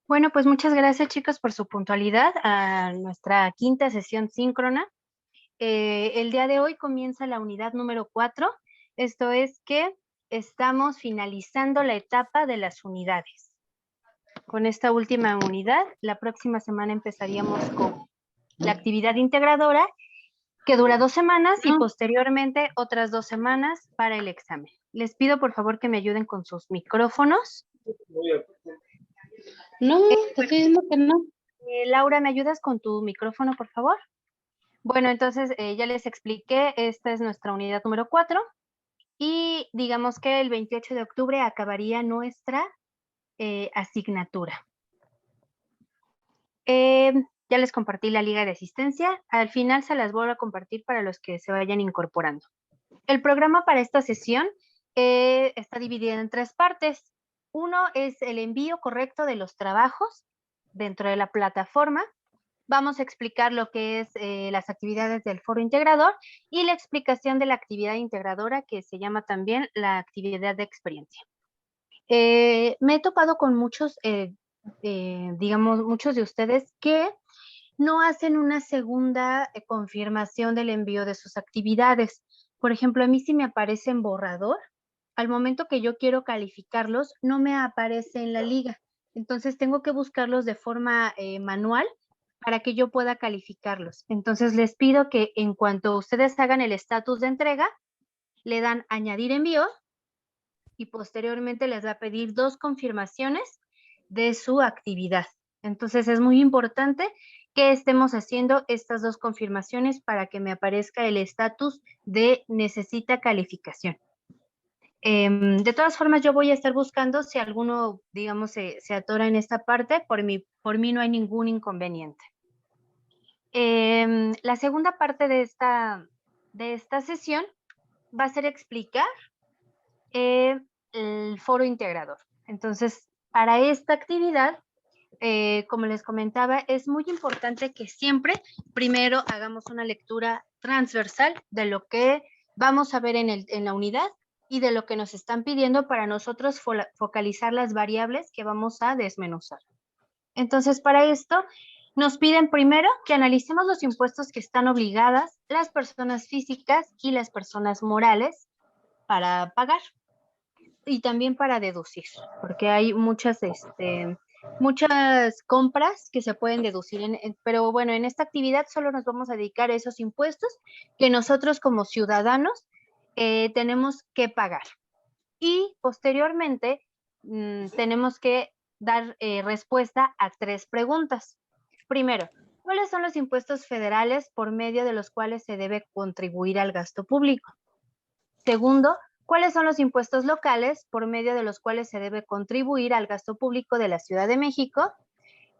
Bueno, pues muchas gracias, chicos, por su puntualidad a nuestra quinta sesión síncrona. El día de hoy comienza la unidad número 4. Esto es que estamos finalizando la etapa de las unidades. Con esta última unidad, la próxima semana empezaríamos con la actividad integradora, que dura 2 semanas y posteriormente otras 2 semanas para el examen. Les pido por favor que me ayuden con sus micrófonos. No, te estoy diciendo que no. Laura, ¿me ayudas con tu micrófono, por favor? Bueno, entonces ya les expliqué, esta es nuestra unidad número 4 y digamos que el 28 de octubre acabaría nuestra asignatura. Ya les compartí la liga de asistencia, al final se las vuelvo a compartir para los que se vayan incorporando. El programa para esta sesión está dividido en 3 partes. Uno es el envío correcto de los trabajos dentro de la plataforma. Vamos a explicar lo que es las actividades del foro integrador y la explicación de la actividad integradora que se llama también la actividad de experiencia. Me he topado con muchos, digamos, muchos de ustedes que no hacen una segunda confirmación del envío de sus actividades. Por ejemplo, a mí sí me aparece en borrador. Al momento que yo quiero calificarlos, no me aparece en la liga. Entonces tengo que buscarlos de forma manual para que yo pueda calificarlos. Entonces les pido que en cuanto ustedes hagan el estatus de entrega, le dan añadir envío y posteriormente les va a pedir 2 confirmaciones de su actividad. Entonces es muy importante que estemos haciendo estas 2 confirmaciones para que me aparezca el estatus de necesita calificación. De todas formas, yo voy a estar buscando si alguno, digamos, se atora en esta parte, por mí no hay ningún inconveniente. La segunda parte de esta sesión va a ser explicar el foro integrador. Entonces, para esta actividad, como les comentaba, es muy importante que siempre primero hagamos una lectura transversal de lo que vamos a ver en la unidad y de lo que nos están pidiendo para nosotros focalizar las variables que vamos a desmenuzar. Entonces, para esto, nos piden primero que analicemos los impuestos que están obligadas las personas físicas y las personas morales para pagar y también para deducir, porque hay muchas compras que se pueden deducir, pero bueno, en esta actividad solo nos vamos a dedicar a esos impuestos que nosotros como ciudadanos tenemos que pagar. Y posteriormente tenemos que dar respuesta a 3 preguntas. Primero, ¿cuáles son los impuestos federales por medio de los cuales se debe contribuir al gasto público? Segundo, ¿cuáles son los impuestos locales por medio de los cuales se debe contribuir al gasto público de la Ciudad de México?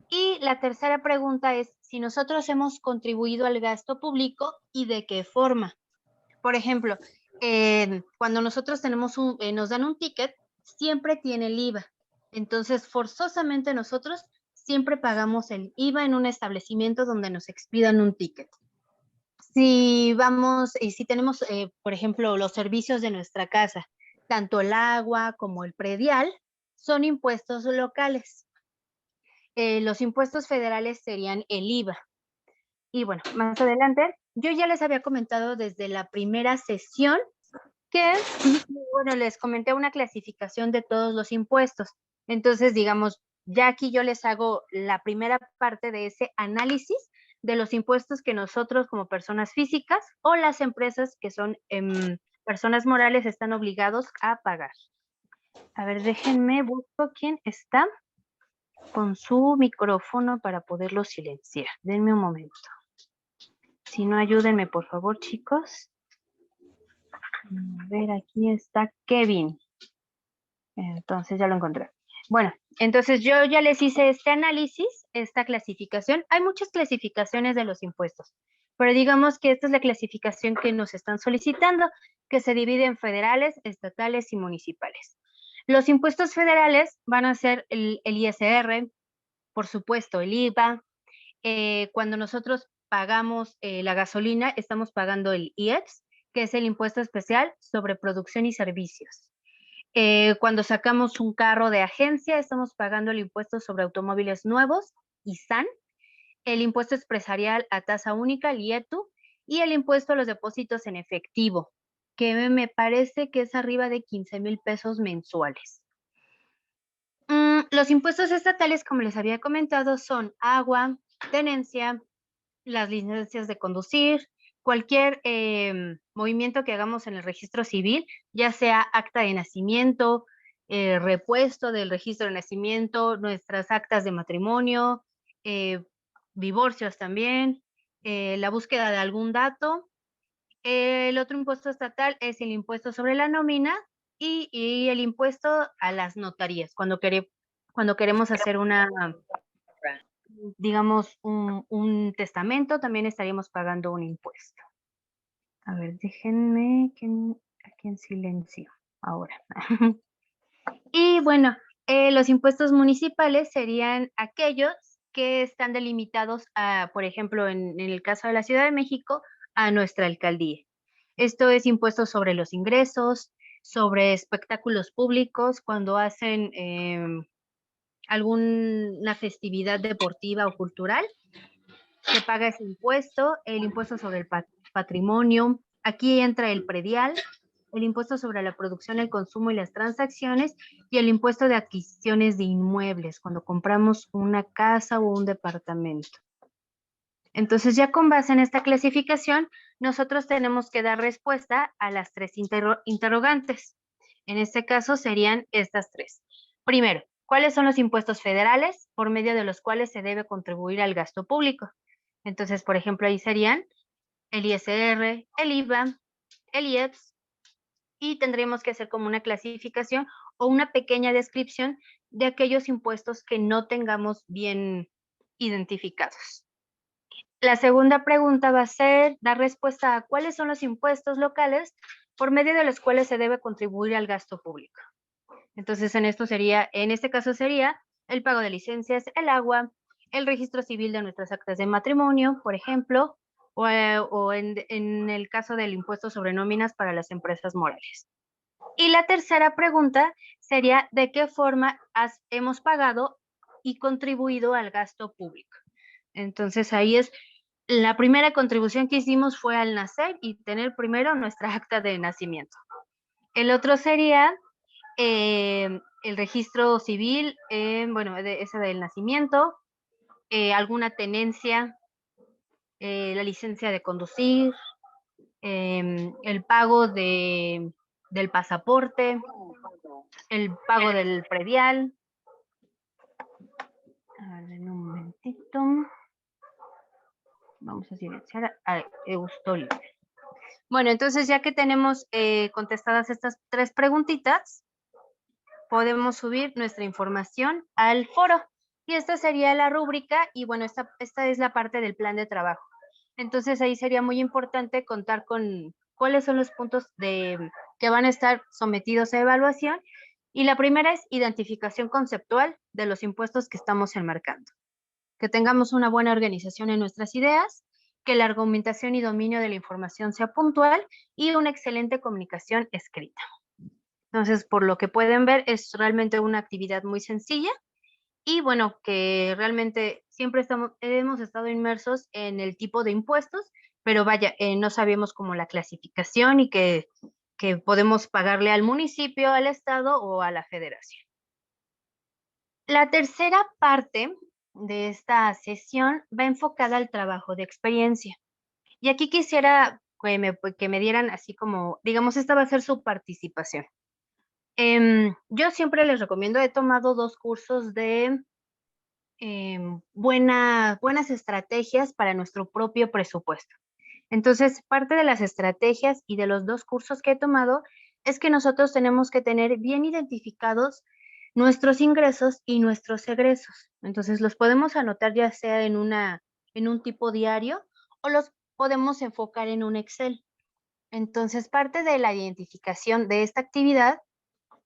Y la tercera pregunta es si nosotros hemos contribuido al gasto público y de qué forma. Por ejemplo, cuando nosotros nos dan un ticket, siempre tiene el IVA. Entonces, forzosamente nosotros siempre pagamos el IVA en un establecimiento donde nos expidan un ticket. Si vamos y si tenemos, por ejemplo, los servicios de nuestra casa, tanto el agua como el predial, son impuestos locales. Los impuestos federales serían el IVA. Y bueno, más adelante, yo ya les había comentado desde la primera sesión que, bueno, les comenté una clasificación de todos los impuestos. Entonces, digamos, ya aquí yo les hago la primera parte de ese análisis de los impuestos que nosotros como personas físicas o las empresas que son personas morales están obligados a pagar. A ver, déjenme, busco quién está con su micrófono para poderlo silenciar. Denme un momento. Si no, ayúdenme, por favor, chicos. A ver, aquí está Kevin. Entonces ya lo encontré. Bueno, entonces yo ya les hice este análisis, esta clasificación. Hay muchas clasificaciones de los impuestos, pero digamos que esta es la clasificación que nos están solicitando, que se divide en federales, estatales y municipales. Los impuestos federales van a ser el ISR, por supuesto, el IVA. Cuando nosotros pagamos la gasolina, estamos pagando el IEPS, que es el impuesto especial sobre producción y servicios. Cuando sacamos un carro de agencia, estamos pagando el impuesto sobre automóviles nuevos, ISAN, el impuesto empresarial a tasa única, el IETU, y el impuesto a los depósitos en efectivo, que me parece que es arriba de 15,000 pesos mensuales. Los impuestos estatales, como les había comentado, son agua, tenencia, las licencias de conducir, cualquier movimiento que hagamos en el registro civil, ya sea acta de nacimiento, repuesto del registro de nacimiento, nuestras actas de matrimonio, divorcios también, la búsqueda de algún dato. El otro impuesto estatal es el impuesto sobre la nómina y el impuesto a las notarías, cuando queremos hacer digamos, un testamento, también estaríamos pagando un impuesto. A ver, déjenme aquí en silencio ahora. Y bueno, los impuestos municipales serían aquellos que están delimitados a, por ejemplo, en el caso de la Ciudad de México, a nuestra alcaldía. Esto es impuestos sobre los ingresos, sobre espectáculos públicos, cuando hacen alguna festividad deportiva o cultural, se paga ese impuesto, el impuesto sobre el patrimonio, aquí entra el predial, el impuesto sobre la producción, el consumo y las transacciones, y el impuesto de adquisiciones de inmuebles, cuando compramos una casa o un departamento. Entonces, ya con base en esta clasificación, nosotros tenemos que dar respuesta a las tres interrogantes. En este caso serían estas tres. Primero, ¿cuáles son los impuestos federales por medio de los cuales se debe contribuir al gasto público? Entonces, por ejemplo, ahí serían el ISR, el IVA, el IEPS, y tendríamos que hacer como una clasificación o una pequeña descripción de aquellos impuestos que no tengamos bien identificados. La segunda pregunta va a ser dar respuesta a cuáles son los impuestos locales por medio de los cuales se debe contribuir al gasto público. Entonces, en este caso sería el pago de licencias, el agua, el registro civil de nuestras actas de matrimonio, por ejemplo, o en el caso del impuesto sobre nóminas para las empresas morales. Y la tercera pregunta sería, ¿de qué forma hemos pagado y contribuido al gasto público? Entonces, ahí es, la primera contribución que hicimos fue al nacer y tener primero nuestra acta de nacimiento. El otro sería el registro civil, bueno, ese del nacimiento, alguna tenencia, la licencia de conducir, el pago del pasaporte, el pago del predial. A ver, un momentito. Vamos a silenciar a Eustolio. Bueno, entonces ya que tenemos contestadas estas tres preguntitas, podemos subir nuestra información al foro. Y esta sería la rúbrica y bueno, esta es la parte del plan de trabajo. Entonces ahí sería muy importante contar con cuáles son los puntos que van a estar sometidos a evaluación. Y la primera es identificación conceptual de los impuestos que estamos enmarcando. Que tengamos una buena organización en nuestras ideas, que la argumentación y dominio de la información sea puntual y una excelente comunicación escrita. Entonces, por lo que pueden ver, es realmente una actividad muy sencilla y bueno, que realmente siempre hemos estado inmersos en el tipo de impuestos, pero vaya, no sabíamos como la clasificación y que podemos pagarle al municipio, al estado o a la federación. La tercera parte de esta sesión va enfocada al trabajo de experiencia. Y aquí quisiera que me dieran así como, digamos, esta va a ser su participación. Yo siempre les recomiendo, he tomado 2 cursos de buenas estrategias para nuestro propio presupuesto. Entonces, parte de las estrategias y de los 2 cursos que he tomado es que nosotros tenemos que tener bien identificados nuestros ingresos y nuestros egresos. Entonces, los podemos anotar ya sea en un tipo diario o los podemos enfocar en un Excel. Entonces, parte de la identificación de esta actividad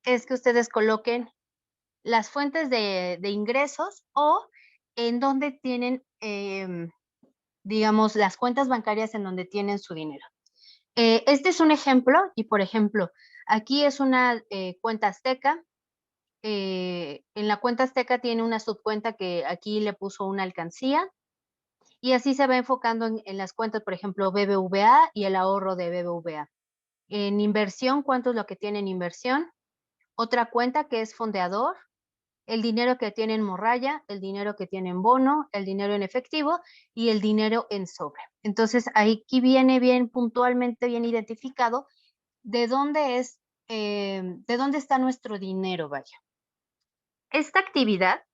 es que ustedes coloquen las fuentes de ingresos o en donde tienen, digamos, las cuentas bancarias en donde tienen su dinero. Este es un ejemplo y, por ejemplo, Aquí es una cuenta azteca. En la cuenta azteca tiene una subcuenta que aquí le puso una alcancía y así se va enfocando en las cuentas, por ejemplo, BBVA y el ahorro de BBVA. En inversión, ¿cuánto es lo que tiene en inversión? Otra cuenta que es fondeador, el dinero que tiene en morralla, el dinero que tiene en bono, el dinero en efectivo y el dinero en sobre. Entonces, aquí viene bien puntualmente, bien identificado de dónde de dónde está nuestro dinero, vaya. Esta actividad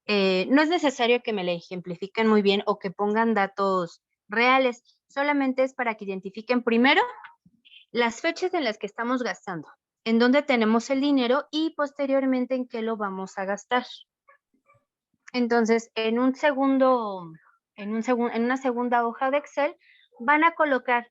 no es necesario que me la ejemplifiquen muy bien o que pongan datos reales, solamente es para que identifiquen primero las fechas en las que estamos gastando, en dónde tenemos el dinero y posteriormente en qué lo vamos a gastar. Entonces, en una segunda hoja de Excel, van a colocar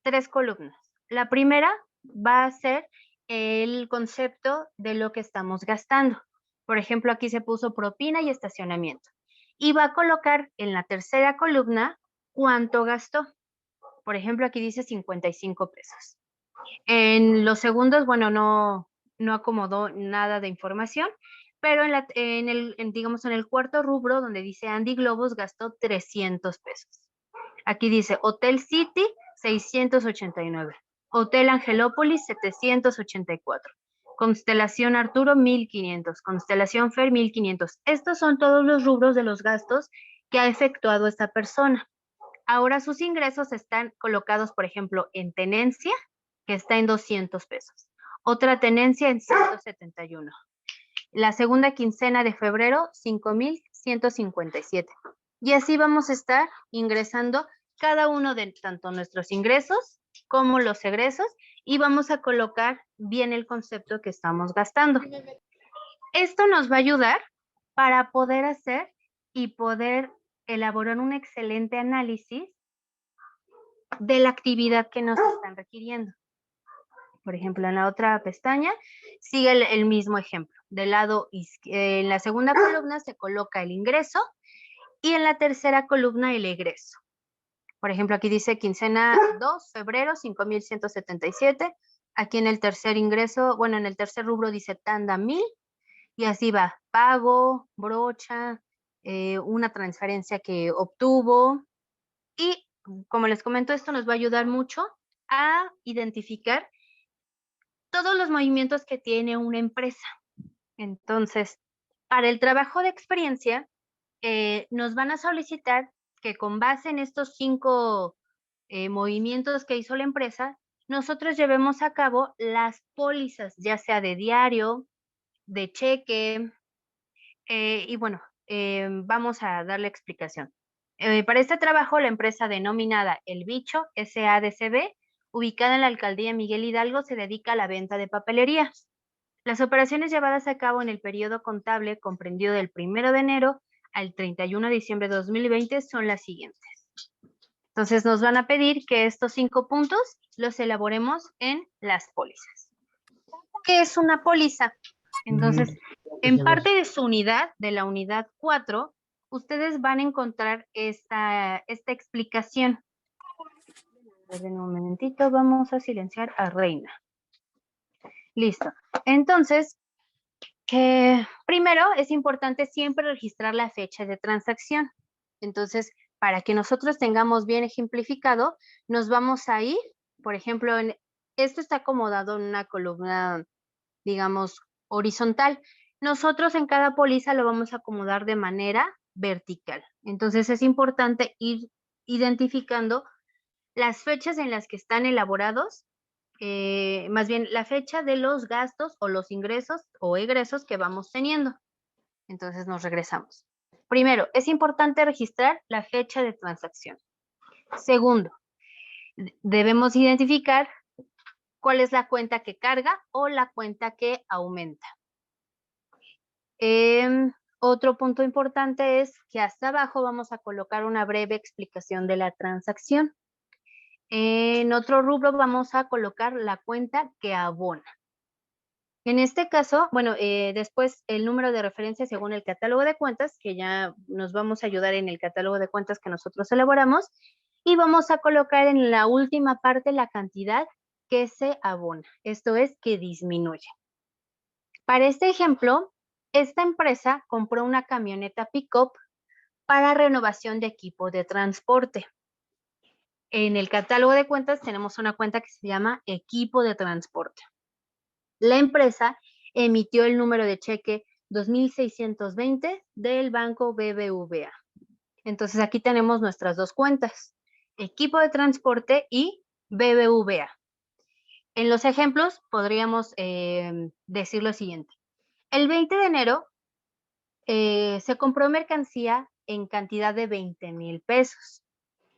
3 columnas. La primera va a ser el concepto de lo que estamos gastando. Por ejemplo, aquí se puso propina y estacionamiento. Y va a colocar en la tercera columna cuánto gastó. Por ejemplo, aquí dice 55 pesos. En los segundos, bueno, no acomodó nada de información, pero digamos, en el cuarto rubro donde dice Andy Globos gastó 300 pesos. Aquí dice Hotel City, 689. Hotel Angelópolis, 784. Constelación Arturo, 1500. Constelación Fer, 1500. Estos son todos los rubros de los gastos que ha efectuado esta persona. Ahora sus ingresos están colocados, por ejemplo, en tenencia, que está en 200 pesos. Otra tenencia en 171. La segunda quincena de febrero, 5,157. Y así vamos a estar ingresando cada uno de tanto nuestros ingresos como los egresos y vamos a colocar bien el concepto que estamos gastando. Esto nos va a ayudar para poder hacer y poder elaborar un excelente análisis de la actividad que nos están requiriendo. Por ejemplo, en la otra pestaña sigue el mismo ejemplo. En la segunda columna se coloca el ingreso y en la tercera columna el egreso. Por ejemplo, aquí dice quincena 2, febrero, 5,177. Aquí en el tercer ingreso, bueno, en el tercer rubro dice tanda 1,000 y así va, pago, brocha, una transferencia que obtuvo y como les comento, esto nos va a ayudar mucho a identificar todos los movimientos que tiene una empresa. Entonces, para el trabajo de experiencia, nos van a solicitar que con base en estos 5 movimientos que hizo la empresa, nosotros llevemos a cabo las pólizas, ya sea de diario, de cheque, y bueno, vamos a darle explicación. Para este trabajo, la empresa denominada El Bicho SADCB, ubicada en la alcaldía Miguel Hidalgo, se dedica a la venta de papelería. Las operaciones llevadas a cabo en el periodo contable comprendido del 1 de enero al 31 de diciembre de 2020 son las siguientes. Entonces nos van a pedir que estos 5 puntos los elaboremos en las pólizas. ¿Qué es una póliza? Entonces, en parte de su unidad, de la unidad 4, ustedes van a encontrar esta explicación. En un momentito, vamos a silenciar a Reina. Listo. Entonces, primero es importante siempre registrar la fecha de transacción. Entonces, para que nosotros tengamos bien ejemplificado, nos vamos a ir, por ejemplo, esto está acomodado en una columna, digamos, horizontal. Nosotros en cada póliza lo vamos a acomodar de manera vertical. Entonces, es importante ir identificando las fechas en las que están elaborados, más bien la fecha de los gastos o los ingresos o egresos que vamos teniendo. Entonces nos regresamos. Primero, es importante registrar la fecha de transacción. Segundo, debemos identificar cuál es la cuenta que carga o la cuenta que aumenta. Otro punto importante es que hasta abajo vamos a colocar una breve explicación de la transacción. En otro rubro vamos a colocar la cuenta que abona. En este caso, bueno, después el número de referencia según el catálogo de cuentas, que ya nos vamos a ayudar en el catálogo de cuentas que nosotros elaboramos, y vamos a colocar en la última parte la cantidad que se abona, esto es que disminuye. Para este ejemplo, esta empresa compró una camioneta pick-up para renovación de equipo de transporte. En el catálogo de cuentas tenemos una cuenta que se llama equipo de transporte. La empresa emitió el número de cheque 2620 del banco BBVA. Entonces aquí tenemos nuestras dos cuentas, equipo de transporte y BBVA. En los ejemplos podríamos decir lo siguiente. El 20 de enero se compró mercancía en cantidad de 20,000 pesos,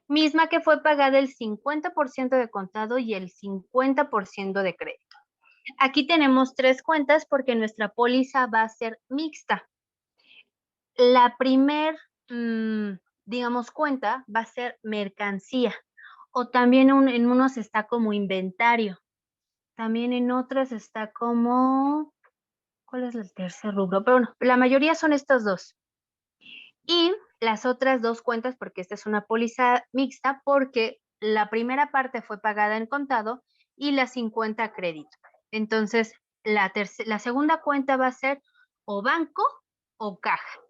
misma que fue pagada el 50% de contado y el 50% de crédito. Aquí tenemos tres cuentas porque nuestra póliza va a ser mixta. La primer, digamos, cuenta va a ser mercancía, o también en unos está como inventario. También en otras está como, ¿cuál es el tercer rubro? Pero bueno, la mayoría son estos dos. Y las otras dos cuentas, porque esta es una póliza mixta, porque la primera parte fue pagada en contado y la 50 a crédito. Entonces, la segunda cuenta va a ser o banco o caja,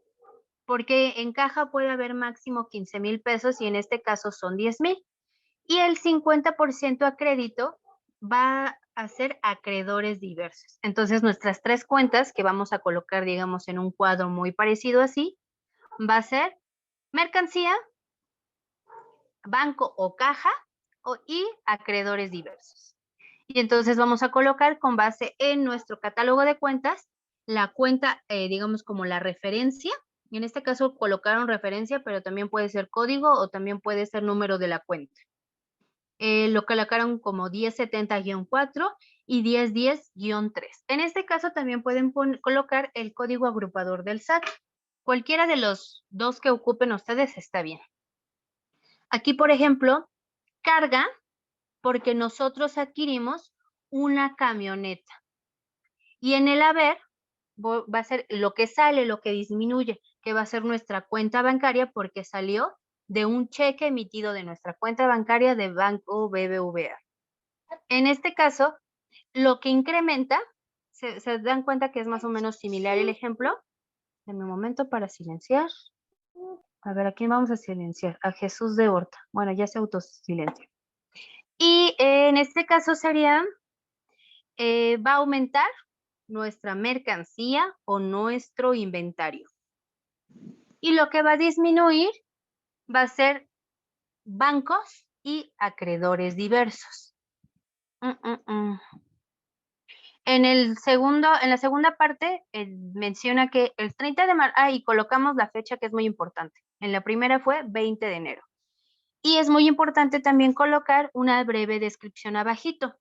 porque en caja puede haber máximo 15,000 pesos y en este caso son 10,000. Y el 50% a crédito va a ser acreedores diversos. Entonces, nuestras tres cuentas que vamos a colocar, digamos, en un cuadro muy parecido así, va a ser mercancía, banco o caja y acreedores diversos. Y entonces vamos a colocar con base en nuestro catálogo de cuentas la cuenta, digamos, como la referencia. Y en este caso colocaron referencia, pero también puede ser código o también puede ser número de la cuenta. Lo colocaron como 1070-4 y 1010-3. En este caso también pueden colocar el código agrupador del SAT. Cualquiera de los dos que ocupen ustedes está bien. Aquí, por ejemplo, carga porque nosotros adquirimos una camioneta. Y en el haber va a ser lo que sale, lo que disminuye, que va a ser nuestra cuenta bancaria porque salió de un cheque emitido de nuestra cuenta bancaria de Banco BBVA. En este caso, lo que incrementa, ¿se dan cuenta que es más o menos similar el ejemplo? Denme un momento para silenciar. A ver, ¿a quién vamos a silenciar? A Jesús de Horta. Bueno, ya se autosilenció. Y en este caso sería, va a aumentar nuestra mercancía o nuestro inventario. Y lo que va a disminuir va a ser bancos y acreedores diversos. En la segunda parte menciona que el 30 de marzo, y colocamos la fecha que es muy importante. En la primera fue 20 de enero. Y es muy importante también colocar una breve descripción abajito.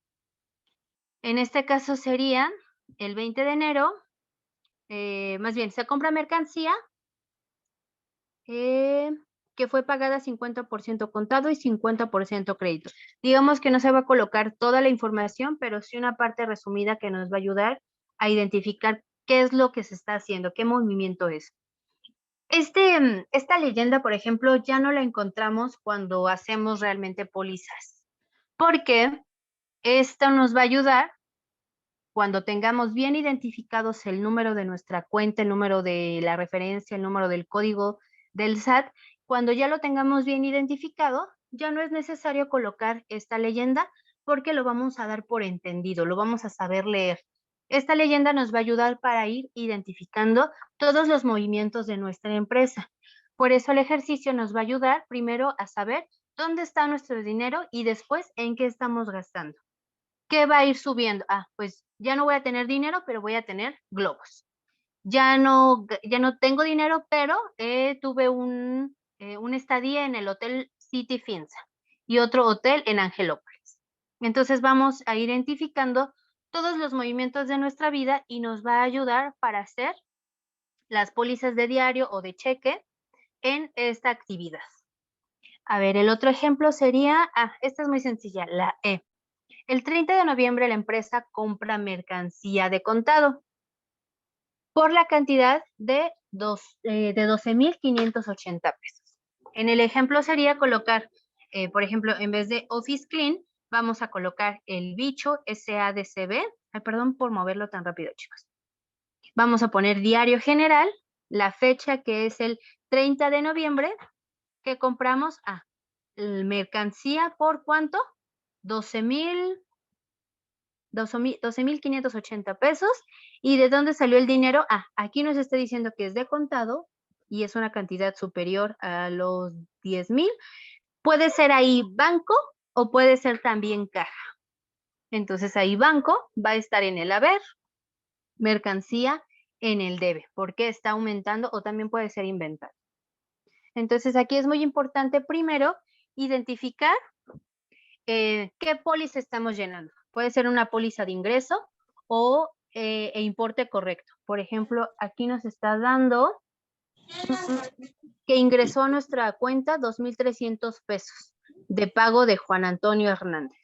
En este caso sería el 20 de enero, más bien, se compra mercancía que fue pagada 50% contado y 50% crédito. Digamos que no se va a colocar toda la información, pero sí una parte resumida que nos va a ayudar a identificar qué es lo que se está haciendo, qué movimiento es. Esta leyenda, por ejemplo, ya no la encontramos cuando hacemos realmente pólizas, porque esto nos va a ayudar cuando tengamos bien identificados el número de nuestra cuenta, el número de la referencia, el número del código del SAT. Cuando ya lo tengamos bien identificado, ya no es necesario colocar esta leyenda porque lo vamos a dar por entendido, lo vamos a saber leer. Esta leyenda nos va a ayudar para ir identificando todos los movimientos de nuestra empresa. Por eso el ejercicio nos va a ayudar primero a saber dónde está nuestro dinero y después en qué estamos gastando. ¿Qué va a ir subiendo? Pues ya no voy a tener dinero, pero voy a tener globos. Ya no tengo dinero, pero tuve un estadía en el Hotel City Finza y otro hotel en Angelópolis. Entonces vamos a ir identificando todos los movimientos de nuestra vida y nos va a ayudar para hacer las pólizas de diario o de cheque en esta actividad. A ver, el otro ejemplo sería, esta es muy sencilla, la E. El 30 de noviembre la empresa compra mercancía de contado por la cantidad de 12,580 pesos. En el ejemplo sería colocar, por ejemplo, en vez de Office Clean, vamos a colocar el bicho SADCB. Ay, perdón por moverlo tan rápido, chicos. Vamos a poner diario general, la fecha que es el 30 de noviembre, que compramos mercancía por ¿cuánto? 12,580 pesos. ¿Y de dónde salió el dinero? Aquí nos está diciendo que es de contado y es una cantidad superior a los 10,000. Puede ser ahí banco o puede ser también caja. Entonces ahí banco va a estar en el haber, mercancía en el debe, porque está aumentando o también puede ser inventado. Entonces aquí es muy importante primero identificar qué póliza estamos llenando. Puede ser una póliza de ingreso o importe correcto. Por ejemplo, aquí nos está dando que ingresó a nuestra cuenta 2,300 pesos de pago de Juan Antonio Hernández.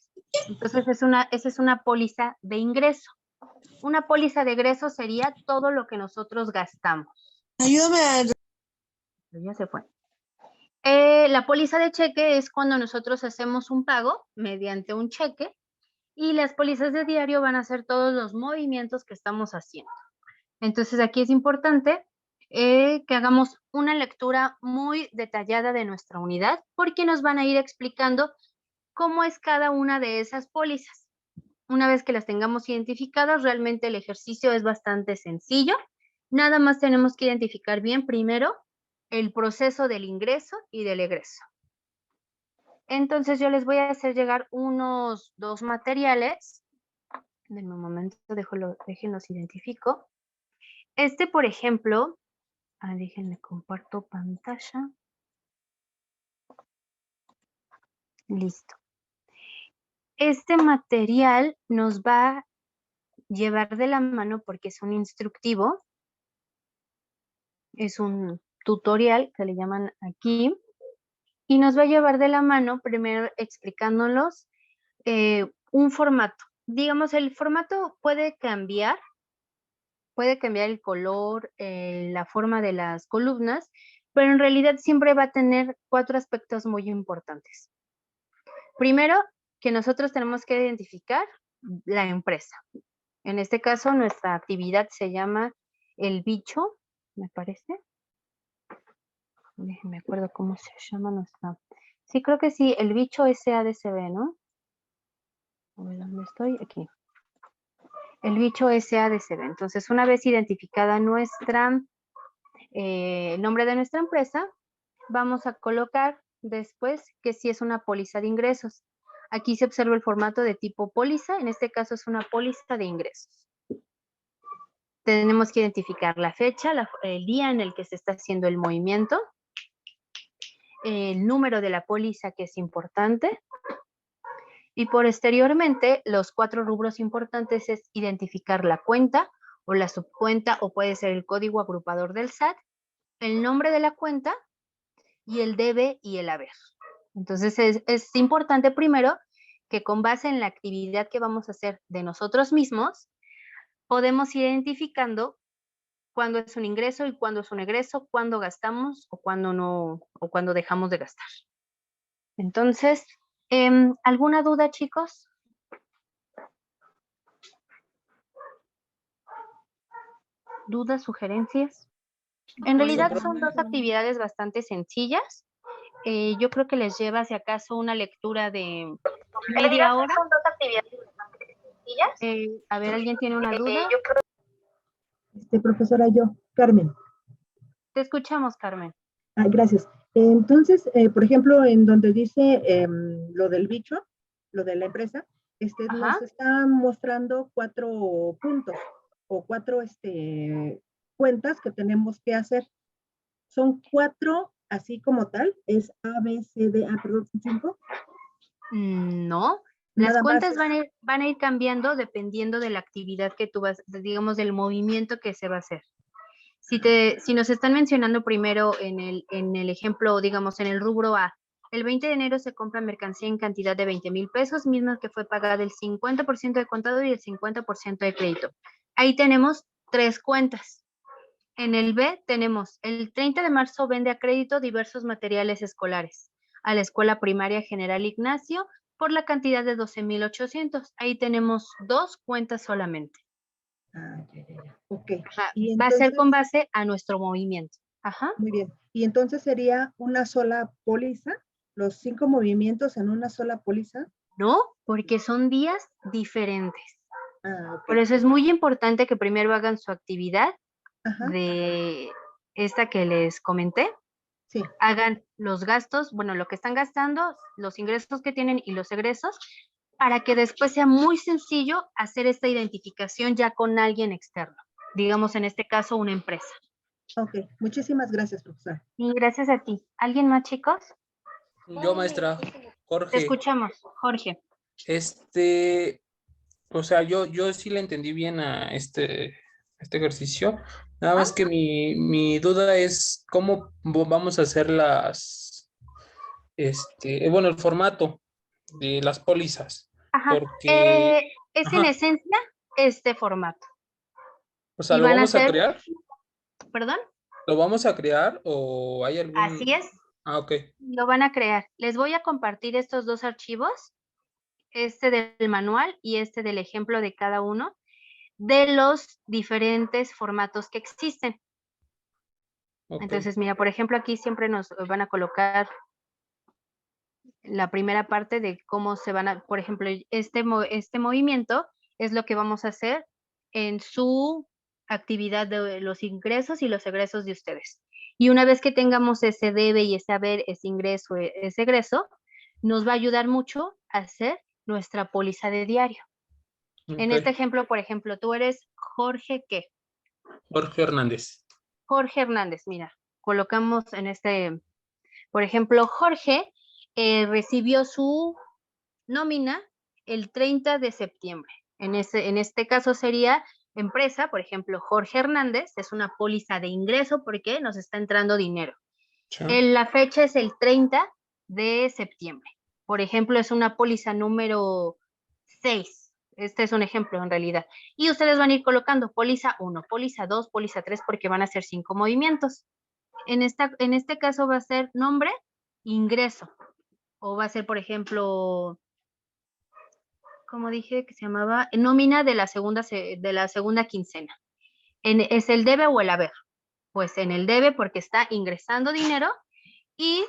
Entonces esa es una póliza de ingreso. Una póliza de egreso sería todo lo que nosotros gastamos. Ayúdame a... Ya se fue. La póliza de cheque es cuando nosotros hacemos un pago mediante un cheque y las pólizas de diario van a ser todos los movimientos que estamos haciendo. Entonces aquí es importante que hagamos una lectura muy detallada de nuestra unidad porque nos van a ir explicando cómo es cada una de esas pólizas. Una vez que las tengamos identificadas, realmente el ejercicio es bastante sencillo. Nada más tenemos que identificar bien primero el proceso del ingreso y del egreso. Entonces yo les voy a hacer llegar unos 2 materiales. Denme un momento, déjenlos identifico. Este, por ejemplo, déjenme comparto pantalla. Listo. Este material nos va a llevar de la mano porque es un instructivo, es un tutorial que le llaman aquí, y nos va a llevar de la mano primero explicándonos un formato. Digamos, el formato puede cambiar el color, la forma de las columnas, pero en realidad siempre va a tener 4 aspectos muy importantes. Primero, que nosotros tenemos que identificar la empresa. En este caso, nuestra actividad se llama el bicho, me parece. Me acuerdo cómo se llama nuestra. Sí, creo que sí, el bicho SADCB, ¿no? A ver, ¿dónde estoy? Aquí. El bicho SADCB. Entonces, una vez identificada el nombre de nuestra empresa, vamos a colocar después que sí es una póliza de ingresos. Aquí se observa el formato de tipo póliza, en este caso es una póliza de ingresos. Tenemos que identificar la fecha, el día en el que se está haciendo el movimiento, el número de la póliza que es importante, y posteriormente los 4 rubros importantes es identificar la cuenta o la subcuenta o puede ser el código agrupador del SAT, el nombre de la cuenta y el debe y el haber. Entonces es importante primero que con base en la actividad que vamos a hacer de nosotros mismos, podemos ir identificando cuándo es un ingreso y cuándo es un egreso, cuándo gastamos o cuándo no, o cuándo dejamos de gastar. Entonces, ¿alguna duda, chicos? ¿Dudas, sugerencias? En realidad son 2 actividades bastante sencillas. Yo creo que les lleva, si acaso, una lectura de media hora. Son 2 actividades bastante sencillas. A ver, ¿alguien tiene una duda? Profesora, yo, Carmen. Te escuchamos, Carmen. Gracias. Entonces, por ejemplo, en donde dice lo del bicho, lo de la empresa, nos está mostrando 4 puntos o 4 cuentas que tenemos que hacer. Son 4 así como tal, es A, B, C, D, perdón, 5. No, las cuentas van a ir cambiando dependiendo de la actividad que tú vas, digamos, del movimiento que se va a hacer. Si nos están mencionando primero en el ejemplo, digamos, en el rubro A, el 20 de enero se compra mercancía en cantidad de 20,000 pesos, misma que fue pagada el 50% de contado y el 50% de crédito. Ahí tenemos 3 cuentas. En el B tenemos el 30 de marzo vende a crédito diversos materiales escolares a la Escuela Primaria General Ignacio por la cantidad de 12,800. Ahí tenemos 2 cuentas solamente. Ya. Ok. Ajá, Y va a ser entonces, con base a nuestro movimiento. Ajá. muy bien. Y entonces sería una sola póliza, los 5 movimientos en una sola póliza. No, porque son días diferentes. Por Ok. eso es muy importante que primero hagan su actividad Ajá. de esta que les comenté. Sí. Hagan los gastos, bueno, lo que están gastando, los ingresos que tienen y los egresos, para que después sea muy sencillo hacer esta identificación ya con alguien externo. Digamos, en este caso, una empresa. Ok. Muchísimas gracias, profesor. Y gracias a ti. ¿Alguien más, chicos? Yo, maestra, Te Jorge, escuchamos, Jorge. o sea, yo sí le entendí bien a este ejercicio. Nada Ah, más que mi duda es cómo vamos a hacer bueno, el formato de las pólizas. ajá. Porque, Es en ajá, esencia este formato. o sea, Y ¿lo van a vamos a ser, crear? perdón, ¿Lo vamos a crear o hay algún? así es, Ah, ok. lo van a crear. Les voy a compartir estos dos archivos, este del manual y este del ejemplo de cada uno, de los diferentes formatos que existen. Ok. Entonces, mira, por ejemplo, aquí siempre nos van a colocar la primera parte de cómo se van a, por ejemplo, este movimiento es lo que vamos a hacer en su actividad de los ingresos y los egresos de ustedes. Y una vez que tengamos ese debe y ese haber, ese ingreso, ese egreso, nos va a ayudar mucho a hacer nuestra póliza de diario. En Ok. este ejemplo, por ejemplo, tú eres Jorge, ¿qué? Jorge Hernández. Jorge Hernández, mira, colocamos en este, por ejemplo, Jorge recibió su nómina el 30 de septiembre. En este caso sería empresa, por ejemplo, Jorge Hernández, es una póliza de ingreso porque nos está entrando dinero. Sí. La fecha es el 30 de septiembre. Por ejemplo, es una póliza número 6. Este es un ejemplo en realidad. Y ustedes van a ir colocando póliza 1, póliza 2, póliza 3, porque van a ser 5 movimientos. En este caso va a ser nombre, ingreso. O va a ser, por ejemplo, como dije, que se llamaba nómina de la segunda quincena. ¿Es el debe o el haber? Pues en el debe porque está ingresando dinero y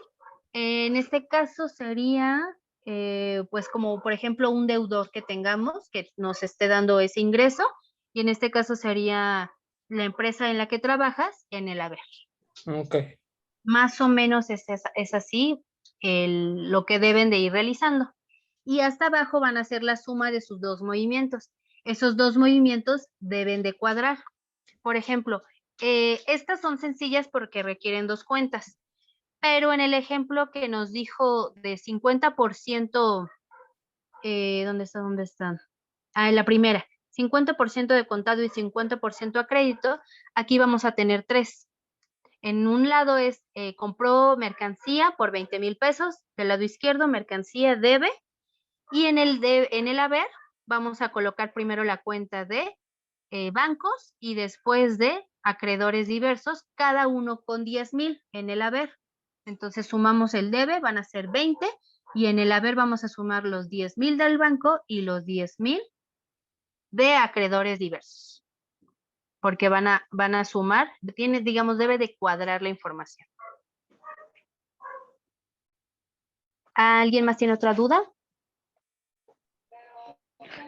en este caso sería, pues como por ejemplo un deudor que tengamos que nos esté dando ese ingreso y en este caso sería la empresa en la que trabajas en el haber. Ok. Más o menos es así lo que deben de ir realizando. Y hasta abajo van a ser la suma de sus dos movimientos. Esos dos movimientos deben de cuadrar. Por ejemplo, estas son sencillas porque requieren dos cuentas, pero en el ejemplo que nos dijo de 50%, ¿dónde están? En la primera, 50% de contado y 50% a crédito, aquí vamos a tener tres. En un lado es compró mercancía por 20,000 pesos, del lado izquierdo mercancía debe y en el haber vamos a colocar primero la cuenta de bancos y después de acreedores diversos, cada uno con 10,000 en el haber. Entonces sumamos el debe, van a ser 20 y en el haber vamos a sumar los 10,000 del banco y los 10,000 de acreedores diversos. Porque van a sumar, digamos, debe de cuadrar la información. ¿Alguien más tiene otra duda?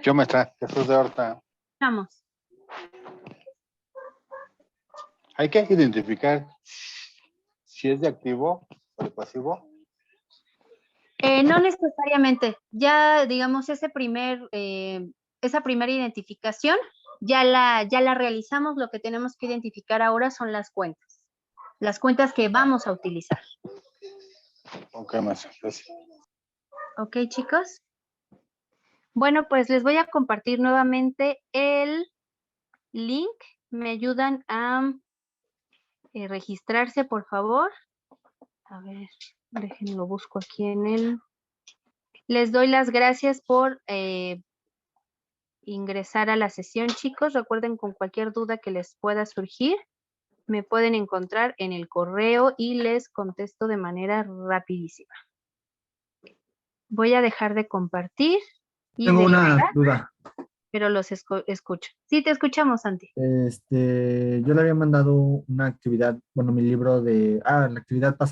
Yo, maestra, Jesús de Horta. Vamos. Hay que identificar si es de activo o de pasivo. No necesariamente. Ya, digamos, esa primera identificación ya la realizamos. Lo que tenemos que identificar ahora son las cuentas que vamos a utilizar. Ok, maestra, gracias. Ok, chicos. Bueno, pues les voy a compartir nuevamente el link. ¿Me ayudan a registrarse, por favor? A ver, déjenlo, busco aquí en el... Les doy las gracias por ingresar a la sesión, chicos. Recuerden, con cualquier duda que les pueda surgir, me pueden encontrar en el correo y les contesto de manera rapidísima. Voy a dejar de compartir y Tengo de una grabar, duda. pero los escucho. Sí, te escuchamos, Santi. Yo le había mandado una actividad, bueno, mi libro de, la actividad pasada.